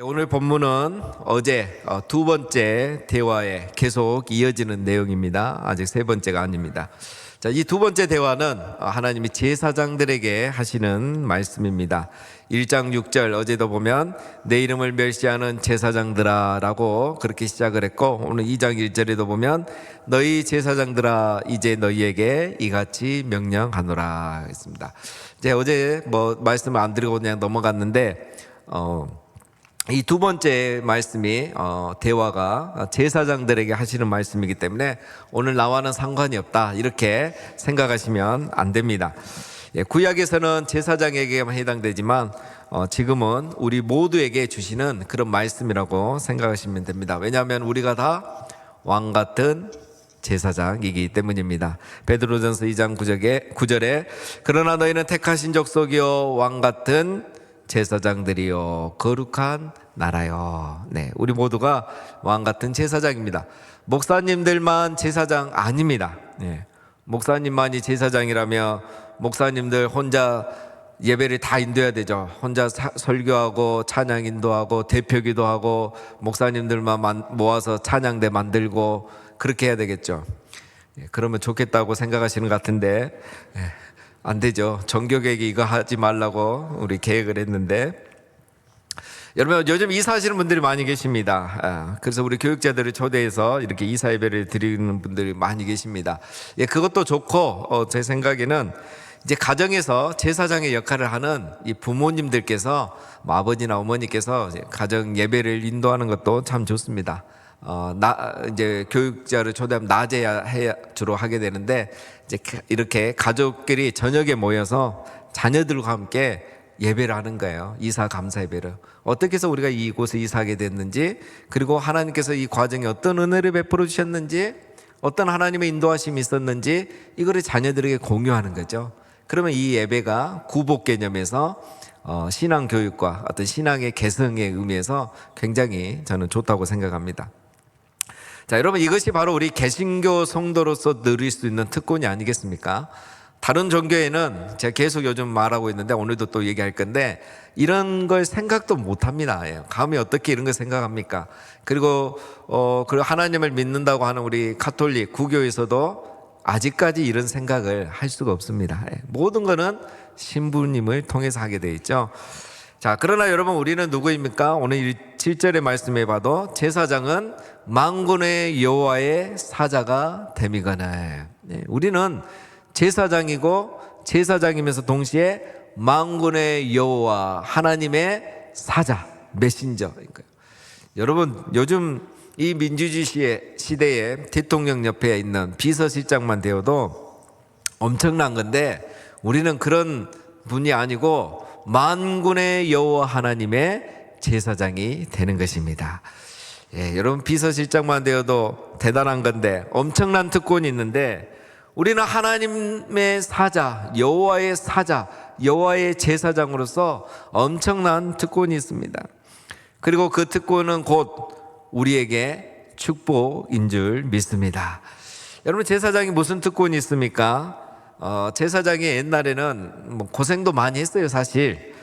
오늘 본문은 어제 두 번째 대화에 계속 이어지는 내용입니다. 아직 세 번째가 아닙니다. 자, 이 두 번째 대화는 하나님이 제사장들에게 하시는 말씀입니다. 1장 6절 어제도 보면 내 이름을 멸시하는 제사장들아 라고 그렇게 시작을 했고, 오늘 2장 1절에도 보면 너희 제사장들아 이제 너희에게 이같이 명령하노라 했습니다. 이제 어제 말씀을 안 드리고 그냥 넘어갔는데 이 두 번째 말씀이 대화가 제사장들에게 하시는 말씀이기 때문에 오늘 나와는 상관이 없다 이렇게 생각하시면 안 됩니다. 구약에서는 제사장에게만 해당되지만 지금은 우리 모두에게 주시는 그런 말씀이라고 생각하시면 됩니다. 왜냐하면 우리가 다 왕같은 제사장이기 때문입니다. 베드로전서 2장 9절에 그러나 너희는 택하신 족속이요 왕같은 제사장들이요 거룩한 나라요. 네, 우리 모두가 왕같은 제사장입니다. 목사님들만 제사장 아닙니다. 네, 목사님만이 제사장이라며 목사님들 혼자 예배를 다 인도해야 되죠. 혼자 설교하고 찬양 인도하고 대표기도 하고 목사님들만 모아서 찬양대 만들고 그렇게 해야 되겠죠. 그러면 좋겠다고 생각하시는 것 같은데 안 되죠. 정교계획이 이거 하지 말라고 우리 계획을 했는데, 여러분 요즘 이사하시는 분들이 많이 계십니다. 그래서 우리 교육자들을 초대해서 이렇게 이사 예배를 드리는 분들이 많이 계십니다. 그것도 좋고 제 생각에는 이제 가정에서 제사장의 역할을 하는 이 부모님들께서 아버지나 어머니께서 가정 예배를 인도하는 것도 참 좋습니다. 이제 교육자를 초대하면 낮에 주로 하게 되는데, 이제 이렇게 가족끼리 저녁에 모여서 자녀들과 함께 예배를 하는 거예요. 이사 감사 예배를. 어떻게 해서 우리가 이곳에 이사하게 됐는지, 그리고 하나님께서 이 과정에 어떤 은혜를 베풀어 주셨는지, 어떤 하나님의 인도하심이 있었는지, 이거를 자녀들에게 공유하는 거죠. 그러면 이 예배가 구복 개념에서 신앙 교육과 어떤 신앙의 개성의 의미에서 굉장히 저는 좋다고 생각합니다. 자, 여러분 이것이 바로 우리 개신교 성도로서 누릴 수 있는 특권이 아니겠습니까? 다른 종교에는 제가 계속 요즘 말하고 있는데 오늘도 또 얘기할 건데 이런 걸 생각도 못 합니다. 감히 어떻게 이런 걸 생각합니까? 그리고 하나님을 믿는다고 하는 우리 가톨릭 구교에서도 아직까지 이런 생각을 할 수가 없습니다. 모든 거는 신부님을 통해서 하게 되어 있죠. 자, 그러나 여러분 우리는 누구입니까? 오늘 7절의 말씀에 봐도 제사장은 만군의 여호와의 사자가 됨이거늘. 우리는 제사장이고 제사장이면서 동시에 만군의 여호와 하나님의 사자, 메신저인 거예요. 여러분 요즘 이 민주주의 시대에 대통령 옆에 있는 비서실장만 되어도 엄청난 건데, 우리는 그런 분이 아니고 만군의 여호와 하나님의 제사장이 되는 것입니다. 여러분 비서실장만 되어도 대단한 건데 엄청난 특권이 있는데, 우리는 하나님의 사자, 여호와의 사자, 여호와의 제사장으로서 엄청난 특권이 있습니다. 그리고 그 특권은 곧 우리에게 축복인 줄 믿습니다. 여러분 제사장이 무슨 특권이 있습니까? 제사장이 옛날에는 고생도 많이 했어요. 사실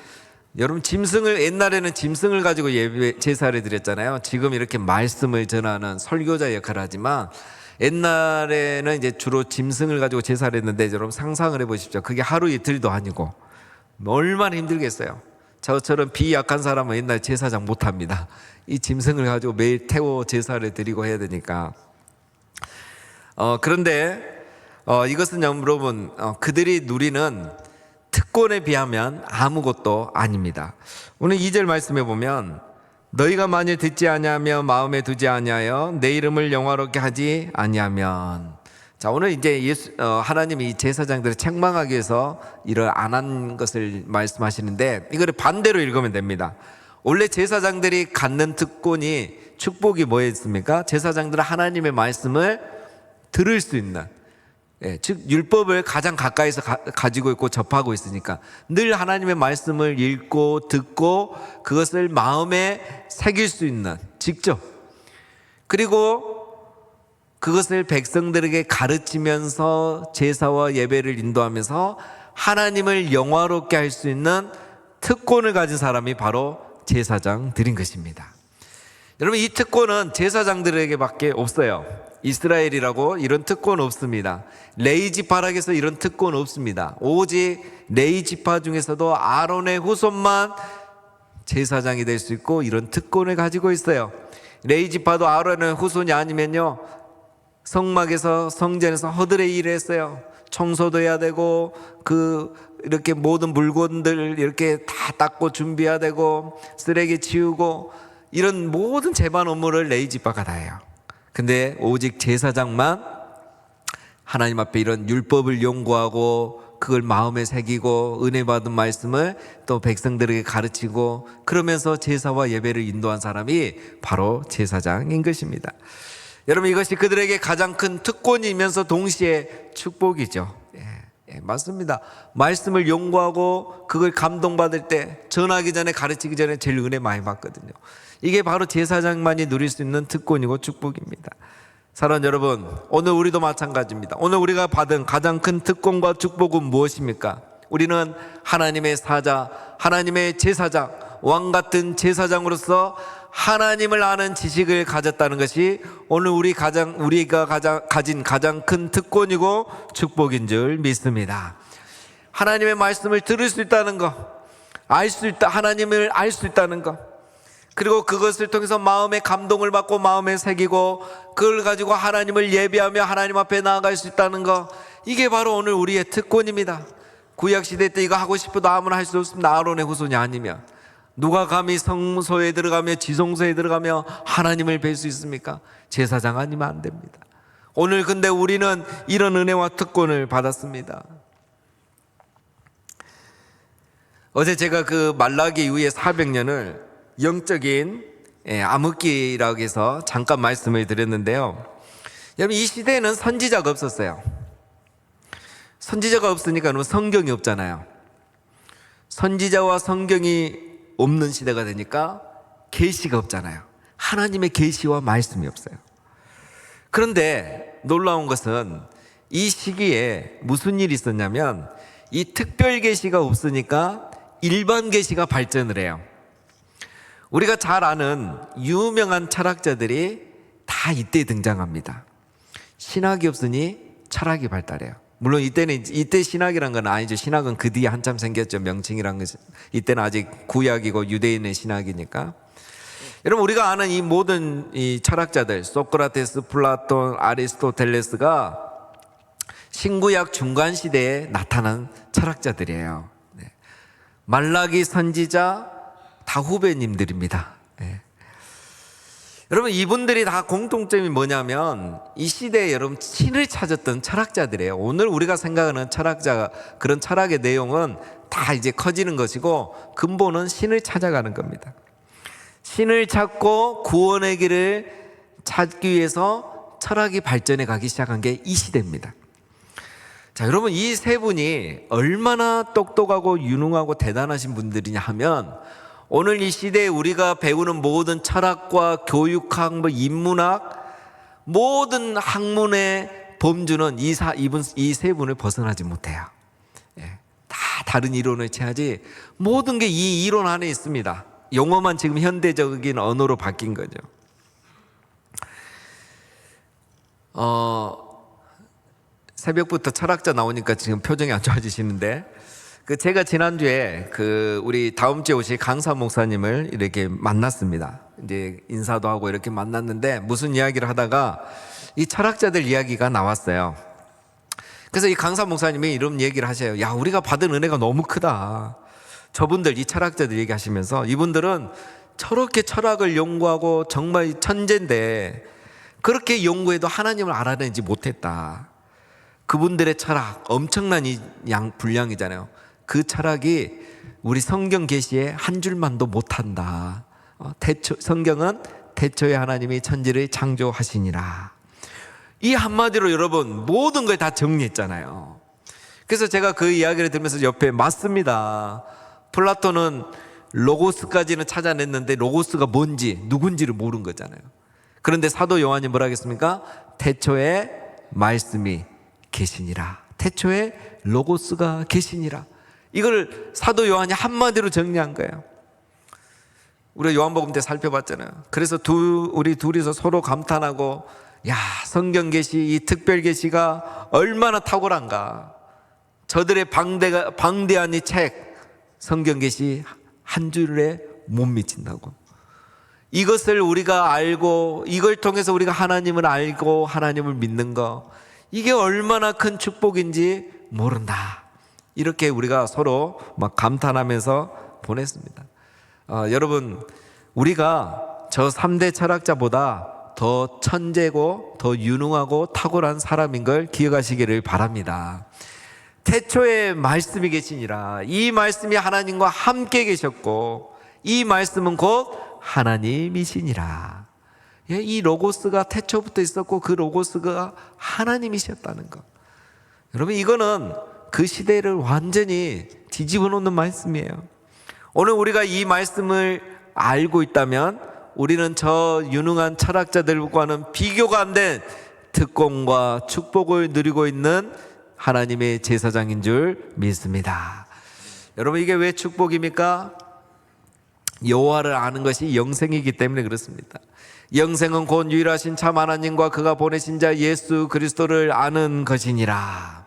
여러분 옛날에는 짐승을 가지고 제사를 드렸잖아요. 지금 이렇게 말씀을 전하는 설교자 역할을 하지만 옛날에는 이제 주로 짐승을 가지고 제사를 했는데, 여러분 상상을 해보십시오. 그게 하루 이틀도 아니고 얼마나 힘들겠어요. 저처럼 비 약한 사람은 옛날 제사장 못합니다. 이 짐승을 가지고 매일 태워 제사를 드리고 해야 되니까. 그런데 이것은 여러분 그들이 누리는 특권에 비하면 아무것도 아닙니다. 오늘 2절 말씀해 보면 너희가 만일 듣지 아니하며 마음에 두지 아니하여 내 이름을 영화롭게 하지 아니하면. 자, 오늘 이제 하나님이 제사장들을 책망하기 위해서 일을 안 한 것을 말씀하시는데, 이거를 반대로 읽으면 됩니다. 원래 제사장들이 갖는 특권이, 축복이 뭐였습니까? 제사장들은 하나님의 말씀을 들을 수 있는, 즉 율법을 가장 가까이서 가지고 있고 접하고 있으니까 늘 하나님의 말씀을 읽고 듣고 그것을 마음에 새길 수 있는, 직접, 그리고 그것을 백성들에게 가르치면서 제사와 예배를 인도하면서 하나님을 영화롭게 할 수 있는 특권을 가진 사람이 바로 제사장 드린 것입니다. 여러분, 이 특권은 제사장들에게밖에 없어요. 이스라엘이라고 이런 특권 없습니다. 레위 지파락에서 이런 특권 없습니다. 오직 레위 지파 중에서도 아론의 후손만 제사장이 될 수 있고 이런 특권을 가지고 있어요. 레위 지파도 아론의 후손이 아니면요, 성막에서 성전에서 허들의 일을 했어요. 청소도 해야 되고 이렇게 모든 물건들 이렇게 다 닦고 준비해야 되고 쓰레기 치우고 이런 모든 제반 업무를 레위 지파가 다 해요. 근데 오직 제사장만 하나님 앞에 이런 율법을 연구하고 그걸 마음에 새기고 은혜 받은 말씀을 또 백성들에게 가르치고 그러면서 제사와 예배를 인도한 사람이 바로 제사장인 것입니다. 여러분, 이것이 그들에게 가장 큰 특권이면서 동시에 축복이죠. 맞습니다. 말씀을 연구하고 그걸 감동받을 때 전하기 전에 가르치기 전에 제일 은혜 많이 받거든요. 이게 바로 제사장만이 누릴 수 있는 특권이고 축복입니다. 사랑하는 여러분, 오늘 우리도 마찬가지입니다. 오늘 우리가 받은 가장 큰 특권과 축복은 무엇입니까? 우리는 하나님의 사자, 하나님의 제사장, 왕같은 제사장으로서 하나님을 아는 지식을 가졌다는 것이 오늘 우리가 가진 가장 큰 특권이고 축복인 줄 믿습니다. 하나님의 말씀을 들을 수 있다는 것, 하나님을 알 수 있다는 것, 그리고 그것을 통해서 마음의 감동을 받고 마음에 새기고 그걸 가지고 하나님을 예배하며 하나님 앞에 나아갈 수 있다는 것, 이게 바로 오늘 우리의 특권입니다. 구약시대 때 이거 하고 싶어도 아무나 할 수 없습니다. 아론의 후손이 아니면. 누가 감히 성소에 들어가며 지성소에 들어가며 하나님을 뵐 수 있습니까? 제사장 아니면 안 됩니다. 오늘 근데 우리는 이런 은혜와 특권을 받았습니다. 어제 제가 그 말라기 이후의 400년을 영적인 암흑기라고 해서 잠깐 말씀을 드렸는데요. 여러분, 이 시대에는 선지자가 없었어요. 선지자가 없으니까 성경이 없잖아요. 선지자와 성경이 없는 시대가 되니까 계시가 없잖아요. 하나님의 계시와 말씀이 없어요. 그런데 놀라운 것은 이 시기에 무슨 일이 있었냐면 이 특별 계시가 없으니까 일반 계시가 발전을 해요. 우리가 잘 아는 유명한 철학자들이 다 이때 등장합니다. 신학이 없으니 철학이 발달해요. 물론 이때 신학이란 건 아니죠. 신학은 그 뒤에 한참 생겼죠. 명칭이란 것은. 이때는 아직 구약이고 유대인의 신학이니까. 여러분, 우리가 아는 이 모든 이 철학자들, 소크라테스, 플라톤, 아리스토텔레스가 신구약 중간 시대에 나타난 철학자들이에요. 말라기 선지자 다 후배님들입니다. 여러분, 이분들이 다 공통점이 뭐냐면 이 시대에 여러분 신을 찾았던 철학자들이에요. 오늘 우리가 생각하는 그런 철학의 내용은 다 이제 커지는 것이고 근본은 신을 찾아가는 겁니다. 신을 찾고 구원의 길을 찾기 위해서 철학이 발전해 가기 시작한 게 이 시대입니다. 자, 여러분, 이 세 분이 얼마나 똑똑하고 유능하고 대단하신 분들이냐 하면 오늘 이 시대에 우리가 배우는 모든 철학과 교육학, 인문학, 모든 학문의 범주는 이 세 분을 벗어나지 못해요. 다 다른 이론을 취하지 모든 게 이 이론 안에 있습니다. 용어만 지금 현대적인 언어로 바뀐 거죠. 새벽부터 철학자 나오니까 지금 표정이 안 좋아지시는데, 제가 지난주에 우리 다음 주에 오실 강사 목사님을 이렇게 만났습니다. 이제 인사도 하고 이렇게 만났는데 무슨 이야기를 하다가 이 철학자들 이야기가 나왔어요. 그래서 이 강사 목사님이 이런 얘기를 하셔요. 야, 우리가 받은 은혜가 너무 크다. 저분들, 이 철학자들 얘기하시면서 이분들은 저렇게 철학을 연구하고 정말 천재인데 그렇게 연구해도 하나님을 알아내지 못했다. 그분들의 철학 엄청난 분량이잖아요. 그 철학이 우리 성경 계시에 한 줄만도 못한다. 성경은 태초에 하나님이 천지를 창조하시니라. 이 한마디로 여러분 모든 걸 다 정리했잖아요. 그래서 제가 그 이야기를 들으면서 옆에 맞습니다. 플라톤은 로고스까지는 찾아냈는데 로고스가 뭔지 누군지를 모른 거잖아요. 그런데 사도 요한이 뭐라 하겠습니까? 태초에 말씀이 계시니라. 태초에 로고스가 계시니라. 이걸 사도 요한이 한마디로 정리한 거예요. 우리가 요한복음 때 살펴봤잖아요. 그래서 우리 둘이서 서로 감탄하고, 야, 성경 계시, 이 특별 계시가 얼마나 탁월한가. 저들의 방대한 이 책, 성경 계시 한 줄에 못 미친다고. 이것을 우리가 알고, 이걸 통해서 우리가 하나님을 알고 하나님을 믿는 거, 이게 얼마나 큰 축복인지 모른다. 이렇게 우리가 서로 막 감탄하면서 보냈습니다. 여러분, 우리가 저 3대 철학자보다 더 천재고 더 유능하고 탁월한 사람인 걸 기억하시기를 바랍니다. 태초에 말씀이 계시니라. 이 말씀이 하나님과 함께 계셨고 이 말씀은 곧 하나님이시니라. 이 로고스가 태초부터 있었고 그 로고스가 하나님이셨다는 것. 여러분, 이거는 그 시대를 완전히 뒤집어 놓는 말씀이에요. 오늘 우리가 이 말씀을 알고 있다면 우리는 저 유능한 철학자들과는 비교가 안 된 특권과 축복을 누리고 있는 하나님의 제사장인 줄 믿습니다. 여러분, 이게 왜 축복입니까? 여호와를 아는 것이 영생이기 때문에 그렇습니다. 영생은 곧 유일하신 참 하나님과 그가 보내신 자 예수 그리스도를 아는 것이니라.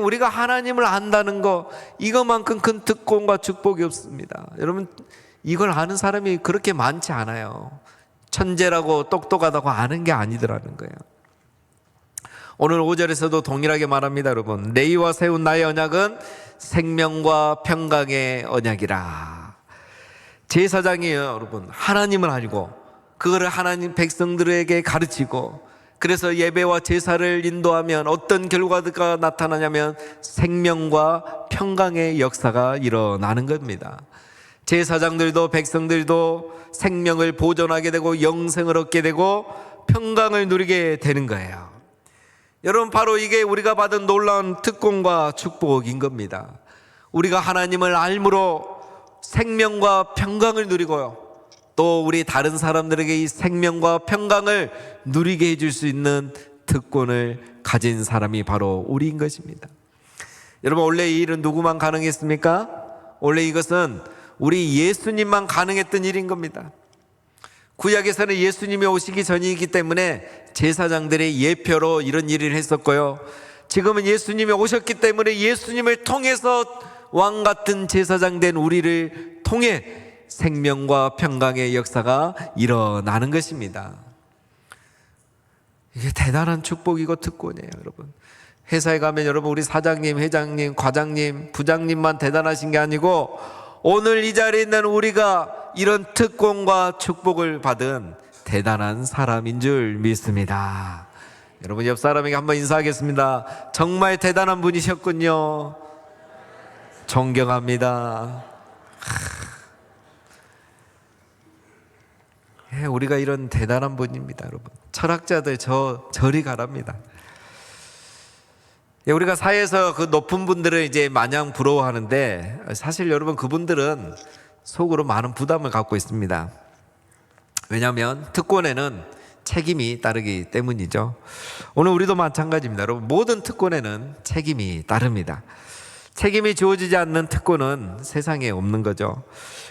우리가 하나님을 안다는 거, 이것만큼 큰 특권과 축복이 없습니다. 여러분, 이걸 아는 사람이 그렇게 많지 않아요. 천재라고 똑똑하다고 아는 게 아니더라는 거예요. 오늘 5절에서도 동일하게 말합니다. 여러분, 내이와 세운 나의 언약은 생명과 평강의 언약이라. 제사장이에요. 여러분, 하나님을 알고 그거를 하나님 백성들에게 가르치고, 그래서 예배와 제사를 인도하면 어떤 결과가 나타나냐면 생명과 평강의 역사가 일어나는 겁니다. 제사장들도 백성들도 생명을 보존하게 되고 영생을 얻게 되고 평강을 누리게 되는 거예요. 여러분, 바로 이게 우리가 받은 놀라운 특권과 축복인 겁니다. 우리가 하나님을 알므로 생명과 평강을 누리고요, 또 우리 다른 사람들에게 이 생명과 평강을 누리게 해줄 수 있는 특권을 가진 사람이 바로 우리인 것입니다. 여러분, 원래 이 일은 누구만 가능했습니까? 원래 이것은 우리 예수님만 가능했던 일인 겁니다. 구약에서는 예수님이 오시기 전이기 때문에 제사장들의 예표로 이런 일을 했었고요, 지금은 예수님이 오셨기 때문에 예수님을 통해서 왕 같은 제사장 된 우리를 통해 생명과 평강의 역사가 일어나는 것입니다. 이게 대단한 축복이고 특권이에요. 여러분, 회사에 가면 여러분, 우리 사장님, 회장님, 과장님, 부장님만 대단하신 게 아니고 오늘 이 자리에 있는 우리가 이런 특권과 축복을 받은 대단한 사람인 줄 믿습니다. 여러분, 옆 사람에게 한번 인사하겠습니다. 정말 대단한 분이셨군요. 존경합니다. 우리가 이런 대단한 분입니다. 여러분, 철학자들 저리 가랍니다. 우리가 사회에서 그 높은 분들을 이제 마냥 부러워하는데, 사실 여러분, 그분들은 속으로 많은 부담을 갖고 있습니다. 왜냐하면 특권에는 책임이 따르기 때문이죠. 오늘 우리도 마찬가지입니다. 여러분, 모든 특권에는 책임이 따릅니다. 책임이 주어지지 않는 특권은 세상에 없는 거죠.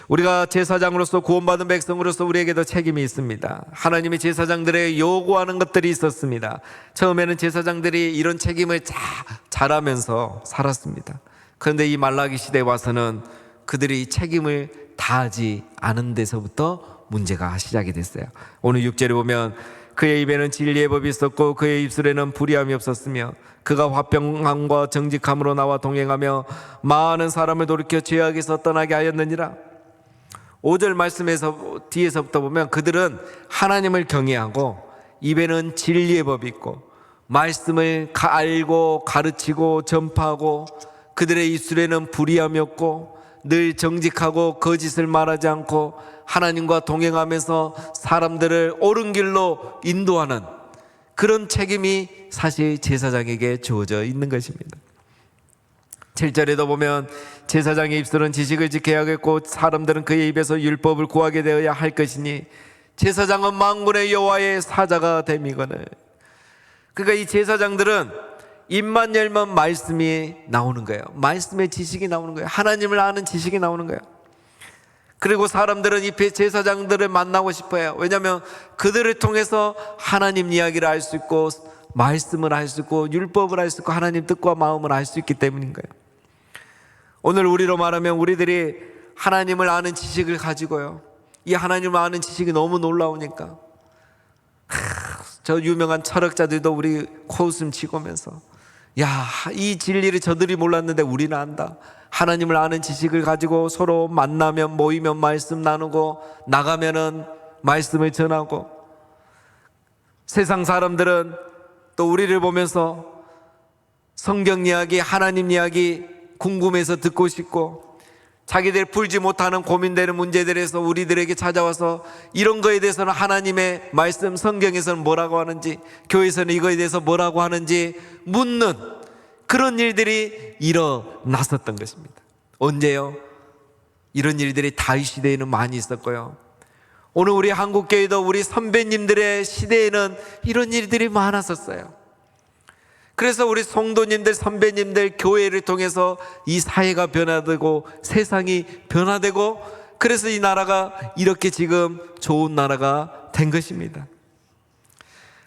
우리가 제사장으로서 구원받은 백성으로서 우리에게도 책임이 있습니다. 하나님이 제사장들에게 요구하는 것들이 있었습니다. 처음에는 제사장들이 이런 책임을 잘하면서 살았습니다. 그런데 이 말라기 시대에 와서는 그들이 책임을 다하지 않은 데서부터 문제가 시작이 됐어요. 오늘 6절에 보면 그의 입에는 진리의 법이 있었고 그의 입술에는 불의함이 없었으며 그가 화평함과 정직함으로 나와 동행하며 많은 사람을 돌이켜 죄악에서 떠나게 하였느니라. 5절 말씀에서 뒤에서부터 보면 그들은 하나님을 경외하고 입에는 진리의 법이 있고 말씀을 알고 가르치고 전파하고 그들의 입술에는 불의함이 없고 늘 정직하고 거짓을 말하지 않고 하나님과 동행하면서 사람들을 옳은 길로 인도하는 그런 책임이 사실 제사장에게 주어져 있는 것입니다. 7절에도 보면 제사장의 입술은 지식을 지켜야 하겠고 사람들은 그의 입에서 율법을 구하게 되어야 할 것이니 제사장은 만군의 여호와의 사자가 됨이거늘. 그러니까 이 제사장들은 입만 열면 말씀이 나오는 거예요. 말씀의 지식이 나오는 거예요. 하나님을 아는 지식이 나오는 거예요. 그리고 사람들은 이 제사장들을 만나고 싶어요. 왜냐하면 그들을 통해서 하나님 이야기를 알 수 있고, 말씀을 알 수 있고, 율법을 알 수 있고, 하나님 뜻과 마음을 알 수 있기 때문인 거예요. 오늘 우리로 말하면 우리들이 하나님을 아는 지식을 가지고요, 이 하나님을 아는 지식이 너무 놀라우니까 저 유명한 철학자들도 우리 코웃음 치고면서, 야, 이 진리를 저들이 몰랐는데 우리는 안다. 하나님을 아는 지식을 가지고 서로 만나면, 모이면 말씀 나누고, 나가면은 말씀을 전하고, 세상 사람들은 또 우리를 보면서 성경 이야기, 하나님 이야기 궁금해서 듣고 싶고, 자기들 풀지 못하는 고민되는 문제들에서 우리들에게 찾아와서 이런 거에 대해서는 하나님의 말씀, 성경에서는 뭐라고 하는지, 교회에서는 이거에 대해서 뭐라고 하는지 묻는 그런 일들이 일어났었던 것입니다. 언제요? 이런 일들이 다윗 시대에는 많이 있었고요, 오늘 우리 한국교회도 우리 선배님들의 시대에는 이런 일들이 많았었어요. 그래서 우리 성도님들, 선배님들, 교회를 통해서 이 사회가 변화되고 세상이 변화되고, 그래서 이 나라가 이렇게 지금 좋은 나라가 된 것입니다.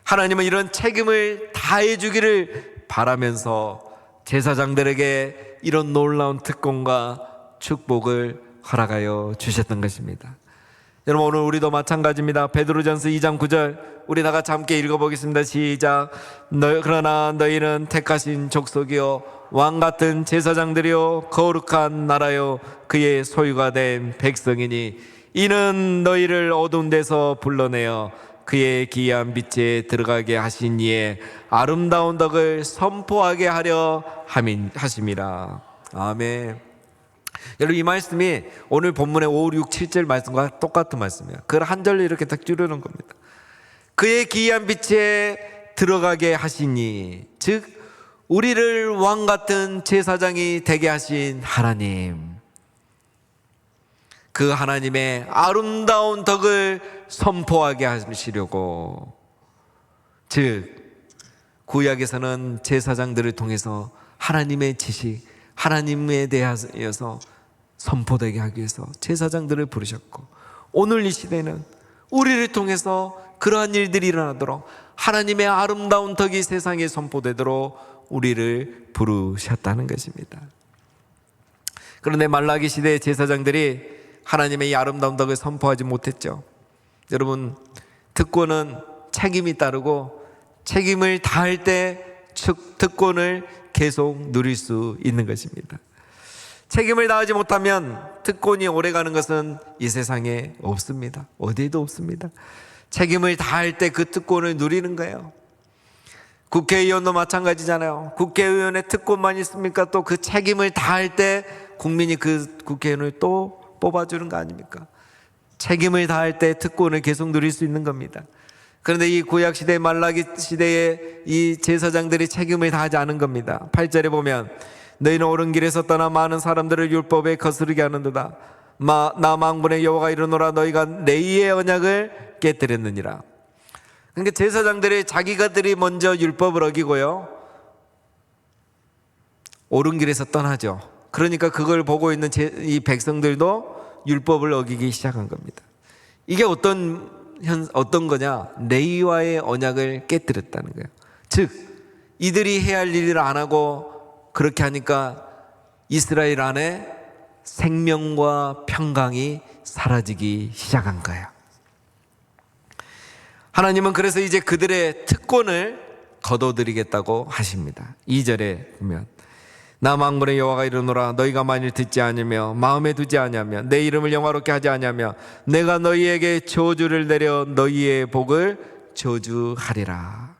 하나님은 이런 책임을 다해 주기를 바라면서 제사장들에게 이런 놀라운 특권과 축복을 허락하여 주셨던 것입니다. 여러분, 오늘 우리도 마찬가지입니다. 베드로전서 2장 9절 우리 다 같이 함께 읽어보겠습니다. 시작. 그러나 너희는 택하신 족속이요 왕같은 제사장들이요 거룩한 나라요 그의 소유가 된 백성이니 이는 너희를 어두운 데서 불러내어 그의 기이한 빛에 들어가게 하신 이의 아름다운 덕을 선포하게 하려 하심이라. 아멘. 여러분, 이 말씀이 오늘 본문의 5, 6, 7절 말씀과 똑같은 말씀이에요. 그걸 한 절로 이렇게 딱 줄여놓은 겁니다. 그의 기이한 빛에 들어가게 하시니, 즉 우리를 왕같은 제사장이 되게 하신 하나님, 그 하나님의 아름다운 덕을 선포하게 하시려고, 즉 구약에서는 제사장들을 통해서 하나님의 지식, 하나님에 대하여서 선포되게 하기 위해서 제사장들을 부르셨고, 오늘 이 시대는 우리를 통해서 그러한 일들이 일어나도록 하나님의 아름다운 덕이 세상에 선포되도록 우리를 부르셨다는 것입니다. 그런데 말라기 시대의 제사장들이 하나님의 이 아름다운 덕을 선포하지 못했죠. 여러분, 특권은 책임이 따르고 책임을 다할 때 특권을 계속 누릴 수 있는 것입니다. 책임을 다하지 못하면 특권이 오래가는 것은 이 세상에 없습니다. 어디에도 없습니다. 책임을 다할 때 그 특권을 누리는 거예요. 국회의원도 마찬가지잖아요. 국회의원의 특권만 있습니까? 또 그 책임을 다할 때 국민이 그 국회의원을 또 뽑아주는 거 아닙니까? 책임을 다할 때 특권을 계속 누릴 수 있는 겁니다. 그런데 이 구약시대 말라기 시대에 이 제사장들이 책임을 다하지 않은 겁니다. 8절에 보면 너희는 옳은 길에서 떠나 많은 사람들을 율법에 거스르게 하는도다. 나 만군의 여호와가 이르노라 너희가 레위의 언약을 깨뜨렸느니라. 그러니까 제사장들이 자기가들이 먼저 율법을 어기고요, 옳은 길에서 떠나죠. 그러니까 그걸 보고 있는 이 백성들도 율법을 어기기 시작한 겁니다. 이게 어떤 거냐? 레위와의 언약을 깨뜨렸다는 거예요. 즉 이들이 해야 할 일을 안 하고 그렇게 하니까 이스라엘 안에 생명과 평강이 사라지기 시작한 거예요. 하나님은 그래서 이제 그들의 특권을 거둬들이겠다고 하십니다. 2절에 보면 나 만군의 여호와가 이르노라 너희가 만일 듣지 않으며 마음에 두지 않으면 내 이름을 영화롭게 하지 않으면 내가 너희에게 저주를 내려 너희의 복을 저주하리라.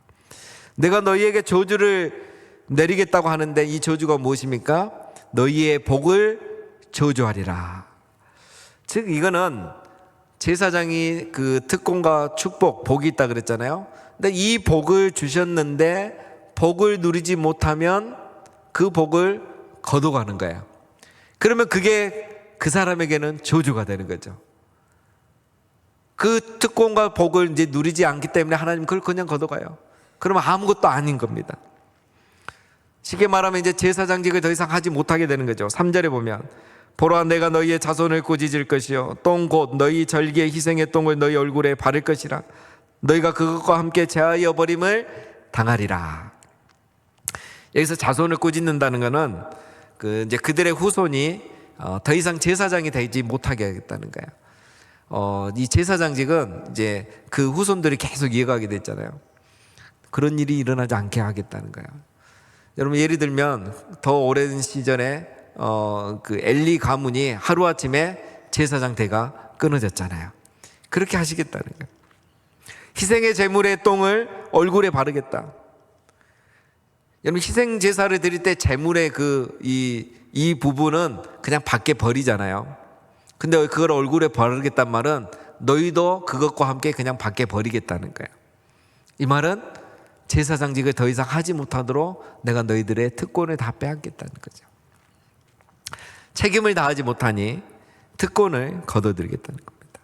내가 너희에게 저주를 내리겠다고 하는데 이 저주가 무엇입니까? 너희의 복을 저주하리라. 즉 이거는 제사장이 그 특권과 축복, 복이 있다 그랬잖아요. 근데 이 복을 주셨는데 복을 누리지 못하면 그 복을 거둬가는 거예요. 그러면 그게 그 사람에게는 저주가 되는 거죠. 그 특권과 복을 이제 누리지 않기 때문에 하나님 그걸 그냥 거둬가요. 그러면 아무것도 아닌 겁니다. 쉽게 말하면 이제 제사장직을 더 이상 하지 못하게 되는 거죠. 3절에 보면 보라, 내가 너희의 자손을 꾸짖을 것이요 똥 곧 너희 절기의 희생의 똥을 너희 얼굴에 바를 것이라. 너희가 그것과 함께 제하여 버림을 당하리라. 여기서 자손을 꾸짖는다는 것은 이제 그들의 후손이 더 이상 제사장이 되지 못하게 하겠다는 거예요. 이 제사장직은 이제 그 후손들이 계속 이어가게 됐잖아요. 그런 일이 일어나지 않게 하겠다는 거예요. 여러분, 예를 들면 더 오랜 시절에 그 엘리 가문이 하루아침에 제사장 대가 끊어졌잖아요. 그렇게 하시겠다는 거예요. 희생의 제물의 똥을 얼굴에 바르겠다. 여러분, 희생 제사를 드릴 때 제물의 이 부분은 그냥 밖에 버리잖아요. 근데 그걸 얼굴에 바르겠단 말은 너희도 그것과 함께 그냥 밖에 버리겠다는 거예요. 이 말은 제사장직을 더 이상 하지 못하도록 내가 너희들의 특권을 다 빼앗겠다는 거죠. 책임을 다하지 못하니 특권을 거둬들이겠다는 겁니다.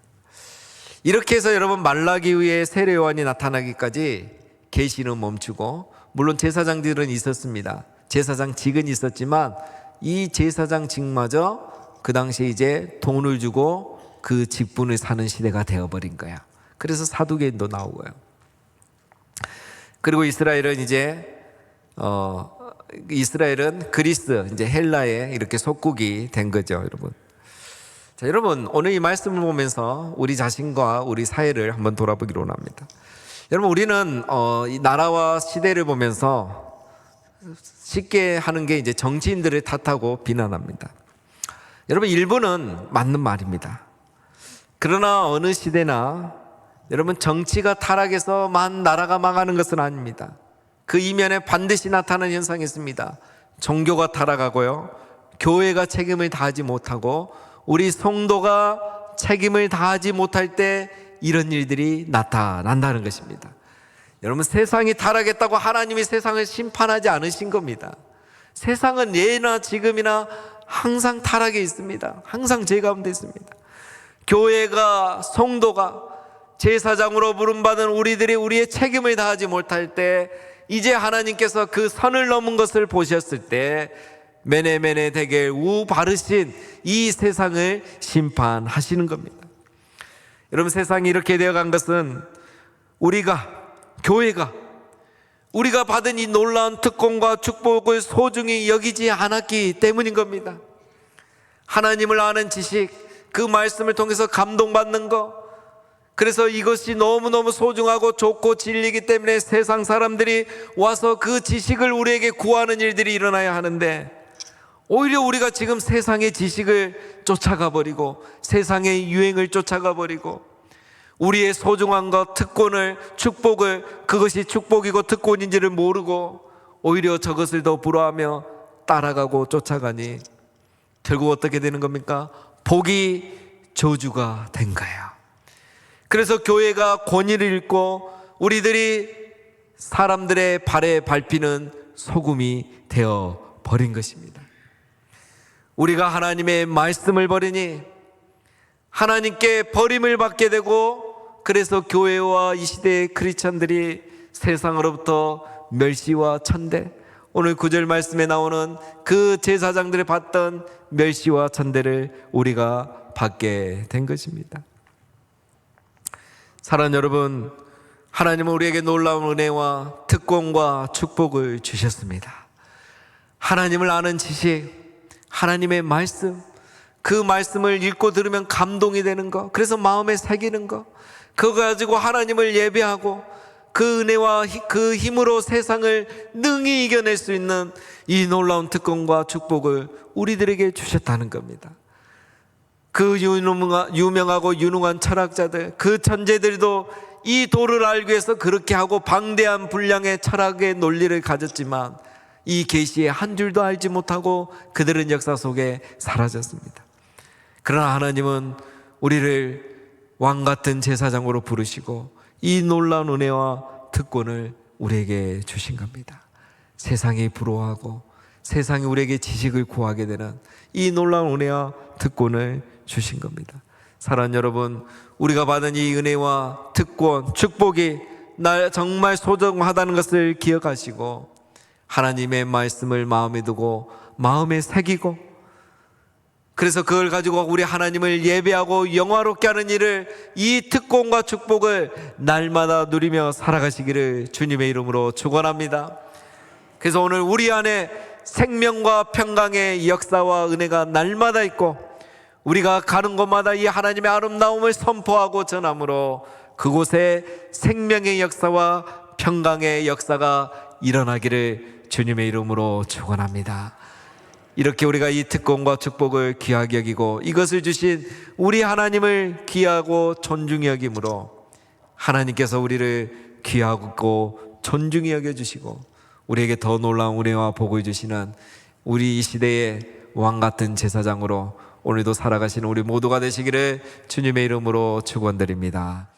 이렇게 해서 여러분, 말라기 후에 세례 요한이 나타나기까지 계시는 멈추고, 물론 제사장들은 있었습니다. 제사장직은 있었지만 이 제사장직마저 그 당시에 이제 돈을 주고 그 직분을 사는 시대가 되어버린 거야. 그래서 사두개인도 나오고요. 그리고 이스라엘은 그리스, 이제 헬라에 이렇게 속국이 된 거죠, 여러분. 자, 여러분, 오늘 이 말씀을 보면서 우리 자신과 우리 사회를 한번 돌아보기로 합니다. 여러분, 우리는 이 나라와 시대를 보면서 쉽게 하는 게 이제 정치인들을 탓하고 비난합니다. 여러분, 일부는 맞는 말입니다. 그러나 어느 시대나 여러분, 정치가 타락해서만 나라가 망하는 것은 아닙니다. 그 이면에 반드시 나타나는 현상이 있습니다. 종교가 타락하고요, 교회가 책임을 다하지 못하고 우리 성도가 책임을 다하지 못할 때 이런 일들이 나타난다는 것입니다. 여러분, 세상이 타락했다고 하나님이 세상을 심판하지 않으신 겁니다. 세상은 예나 지금이나 항상 타락해 있습니다. 항상 죄 가운데 있습니다. 교회가, 성도가, 제사장으로 부름받은 우리들이 우리의 책임을 다하지 못할 때 이제 하나님께서 그 선을 넘은 것을 보셨을 때 메네메네 데겔 우 바르신 이 세상을 심판하시는 겁니다. 여러분, 세상이 이렇게 되어간 것은 교회가 우리가 받은 이 놀라운 특권과 축복을 소중히 여기지 않았기 때문인 겁니다. 하나님을 아는 지식, 그 말씀을 통해서 감동받는 것, 그래서 이것이 너무너무 소중하고 좋고 진리이기 때문에 세상 사람들이 와서 그 지식을 우리에게 구하는 일들이 일어나야 하는데, 오히려 우리가 지금 세상의 지식을 쫓아가 버리고 세상의 유행을 쫓아가 버리고 우리의 소중한 것, 특권을, 축복을, 그것이 축복이고 특권인지를 모르고 오히려 저것을 더 부러워하며 따라가고 쫓아가니 결국 어떻게 되는 겁니까? 복이 저주가 된 거예요. 그래서 교회가 권위를 잃고 우리들이 사람들의 발에 밟히는 소금이 되어 버린 것입니다. 우리가 하나님의 말씀을 버리니 하나님께 버림을 받게 되고, 그래서 교회와 이 시대의 크리스찬들이 세상으로부터 멸시와 천대, 오늘 9절 말씀에 나오는 그 제사장들이 받던 멸시와 천대를 우리가 받게 된 것입니다. 사랑하는 여러분, 하나님은 우리에게 놀라운 은혜와 특권과 축복을 주셨습니다. 하나님을 아는 지식, 하나님의 말씀, 그 말씀을 읽고 들으면 감동이 되는 것, 그래서 마음에 새기는 것, 그거 가지고 하나님을 예배하고 그 은혜와 그 힘으로 세상을 능히 이겨낼 수 있는 이 놀라운 특권과 축복을 우리들에게 주셨다는 겁니다. 그 유명하고 유능한 철학자들, 그 천재들도 이 도를 알기 위해서 그렇게 하고 방대한 분량의 철학의 논리를 가졌지만 이 계시의 한 줄도 알지 못하고 그들은 역사 속에 사라졌습니다. 그러나 하나님은 우리를 왕같은 제사장으로 부르시고 이 놀라운 은혜와 특권을 우리에게 주신 겁니다. 세상이 부러워하고 세상이 우리에게 지식을 구하게 되는 이 놀라운 은혜와 특권을 주신 겁니다. 사랑하는 여러분, 우리가 받은 이 은혜와 특권, 축복이 날 정말 소중하다는 것을 기억하시고 하나님의 말씀을 마음에 두고 마음에 새기고 그래서 그걸 가지고 우리 하나님을 예배하고 영화롭게 하는 일을, 이 특권과 축복을 날마다 누리며 살아가시기를 주님의 이름으로 축원합니다. 그래서 오늘 우리 안에 생명과 평강의 역사와 은혜가 날마다 있고, 우리가 가는 곳마다 이 하나님의 아름다움을 선포하고 전함으로 그곳에 생명의 역사와 평강의 역사가 일어나기를 주님의 이름으로 축원합니다. 이렇게 우리가 이 특권과 축복을 귀하게 여기고 이것을 주신 우리 하나님을 귀하고 존중히 여김으로 하나님께서 우리를 귀하고 존중히 여겨주시고 우리에게 더 놀라운 은혜와 복을 주시는 우리 이 시대의 왕같은 제사장으로 오늘도 살아가시는 우리 모두가 되시기를 주님의 이름으로 축원드립니다.